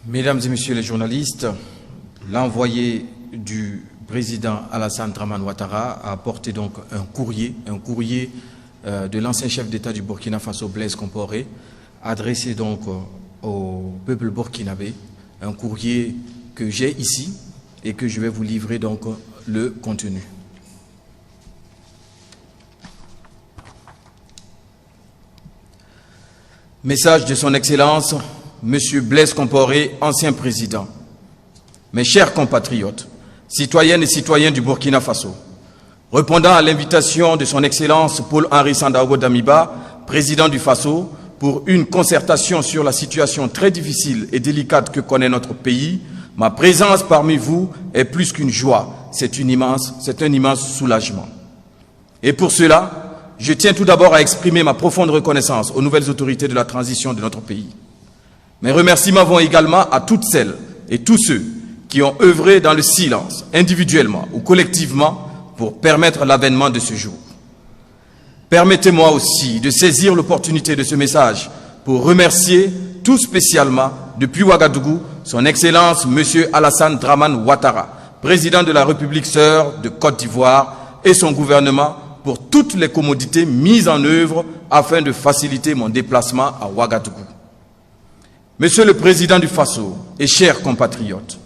Mesdames et messieurs les journalistes, l'envoyé du président Alassane Dramane Ouattara a apporté donc un courrier de l'ancien chef d'État du Burkina Faso, Blaise Compaoré, adressé donc au peuple burkinabé, un courrier que j'ai ici et que je vais vous livrer donc le contenu. Message de son Excellence, Monsieur Blaise Compaoré, ancien président. Mes chers compatriotes, citoyennes et citoyens du Burkina Faso, répondant à l'invitation de son Excellence Paul-Henri Sandaogo Damiba, président du Faso, pour une concertation sur la situation très difficile et délicate que connaît notre pays, ma présence parmi vous est plus qu'une joie, c'est un immense soulagement. Et pour cela, je tiens tout d'abord à exprimer ma profonde reconnaissance aux nouvelles autorités de la transition de notre pays. Mes remerciements vont également à toutes celles et tous ceux qui ont œuvré dans le silence, individuellement ou collectivement, pour permettre l'avènement de ce jour. Permettez-moi aussi de saisir l'opportunité de ce message pour remercier tout spécialement, depuis Ouagadougou, son Excellence M. Alassane Dramane Ouattara, président de la République sœur de Côte d'Ivoire, et son gouvernement pour toutes les commodités mises en œuvre afin de faciliter mon déplacement à Ouagadougou. Monsieur le Président du Faso et chers compatriotes,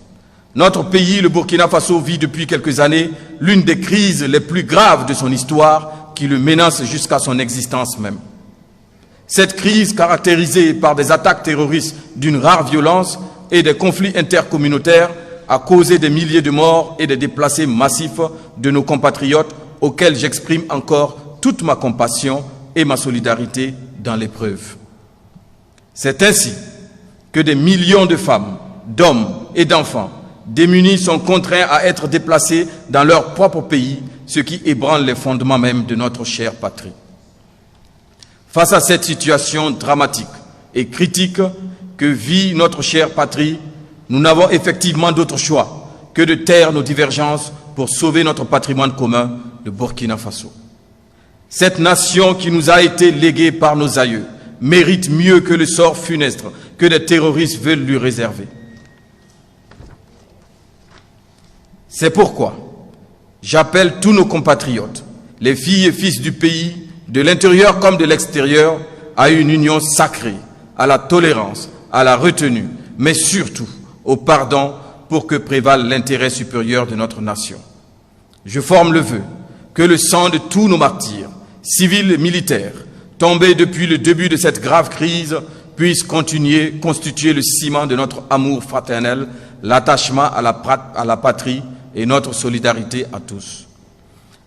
notre pays, le Burkina Faso, vit depuis quelques années l'une des crises les plus graves de son histoire qui le menace jusqu'à son existence même. Cette crise, caractérisée par des attaques terroristes d'une rare violence et des conflits intercommunautaires, a causé des milliers de morts et des déplacés massifs de nos compatriotes auxquels j'exprime encore toute ma compassion et ma solidarité dans l'épreuve. C'est ainsi que des millions de femmes, d'hommes et d'enfants démunis sont contraints à être déplacés dans leur propre pays, ce qui ébranle les fondements même de notre chère patrie. Face à cette situation dramatique et critique que vit notre chère patrie, nous n'avons effectivement d'autre choix que de taire nos divergences pour sauver notre patrimoine commun, le Burkina Faso. Cette nation qui nous a été léguée par nos aïeux mérite mieux que le sort funeste que les terroristes veulent lui réserver. C'est pourquoi j'appelle tous nos compatriotes, les filles et fils du pays, de l'intérieur comme de l'extérieur, à une union sacrée, à la tolérance, à la retenue, mais surtout au pardon pour que prévale l'intérêt supérieur de notre nation. Je forme le vœu que le sang de tous nos martyrs, civils et militaires, tombés depuis le début de cette grave crise, puisse constituer le ciment de notre amour fraternel, l'attachement à la patrie et notre solidarité à tous.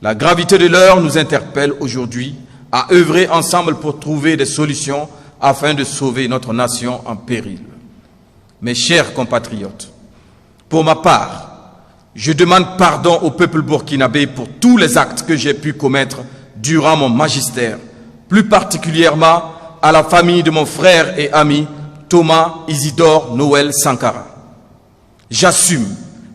La gravité de l'heure nous interpelle aujourd'hui à œuvrer ensemble pour trouver des solutions afin de sauver notre nation en péril. Mes chers compatriotes, pour ma part, je demande pardon au peuple burkinabé pour tous les actes que j'ai pu commettre durant mon magistère, plus particulièrement à la famille de mon frère et ami Thomas Isidore Noël Sankara. J'assume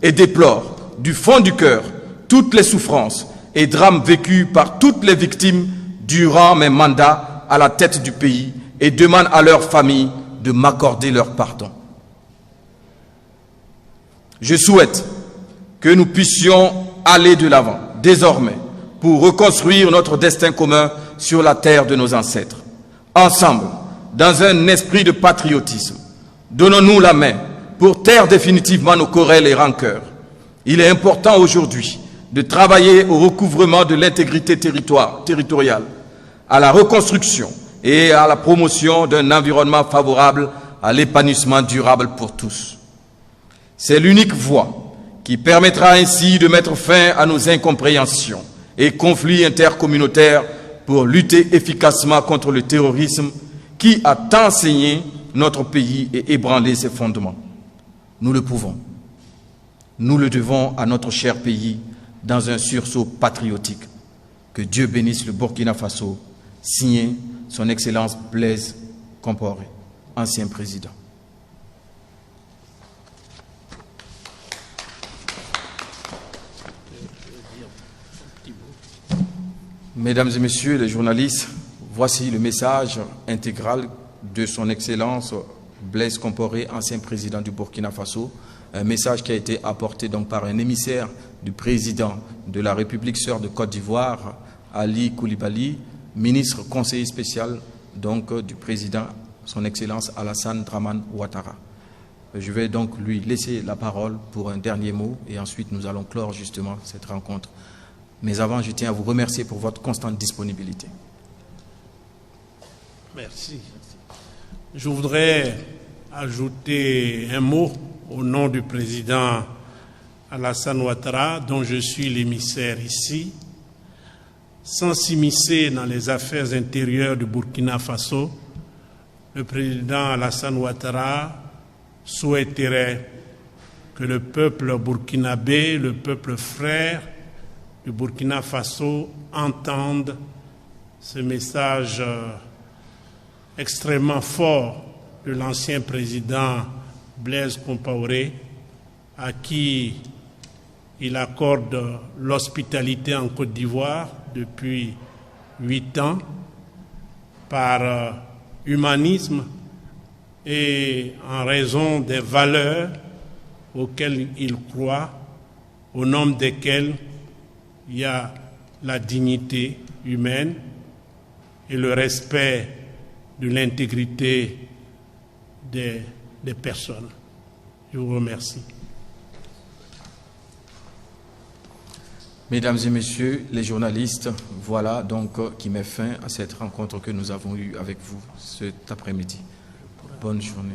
et déplore du fond du cœur toutes les souffrances et drames vécus par toutes les victimes durant mes mandats à la tête du pays et demande à leurs familles de m'accorder leur pardon. Je souhaite que nous puissions aller de l'avant, désormais, pour reconstruire notre destin commun sur la terre de nos ancêtres. Ensemble, dans un esprit de patriotisme, donnons-nous la main pour taire définitivement nos querelles et rancœurs. Il est important aujourd'hui de travailler au recouvrement de l'intégrité territoriale, à la reconstruction et à la promotion d'un environnement favorable à l'épanouissement durable pour tous. C'est l'unique voie qui permettra ainsi de mettre fin à nos incompréhensions et conflits intercommunautaires pour lutter efficacement contre le terrorisme qui a tant saigné notre pays et ébranlé ses fondements. Nous le pouvons. Nous le devons à notre cher pays dans un sursaut patriotique. Que Dieu bénisse le Burkina Faso, signé son Excellence Blaise Compaoré, ancien président. Mesdames et messieurs les journalistes, voici le message intégral de son Excellence Blaise Compaoré, ancien président du Burkina Faso. Un message qui a été apporté donc par un émissaire du président de la République sœur de Côte d'Ivoire, Ali Koulibaly, ministre conseiller spécial donc du président, son Excellence Alassane Dramane Ouattara. Je vais donc lui laisser la parole pour un dernier mot et ensuite nous allons clore justement cette rencontre. Mais avant, je tiens à vous remercier pour votre constante disponibilité. Merci. Je voudrais ajouter un mot au nom du président Alassane Ouattara, dont je suis l'émissaire ici. Sans s'immiscer dans les affaires intérieures du Burkina Faso, le président Alassane Ouattara souhaiterait que le peuple burkinabé, le peuple frère du Burkina Faso entende ce message extrêmement fort de l'ancien président Blaise Compaoré, à qui il accorde l'hospitalité en Côte d'Ivoire depuis 8 ans, par humanisme et en raison des valeurs auxquelles il croit, au nombre desquelles il y a la dignité humaine et le respect de l'intégrité des personnes. Je vous remercie. Mesdames et messieurs les journalistes, voilà donc qui met fin à cette rencontre que nous avons eue avec vous cet après-midi. Bonne journée.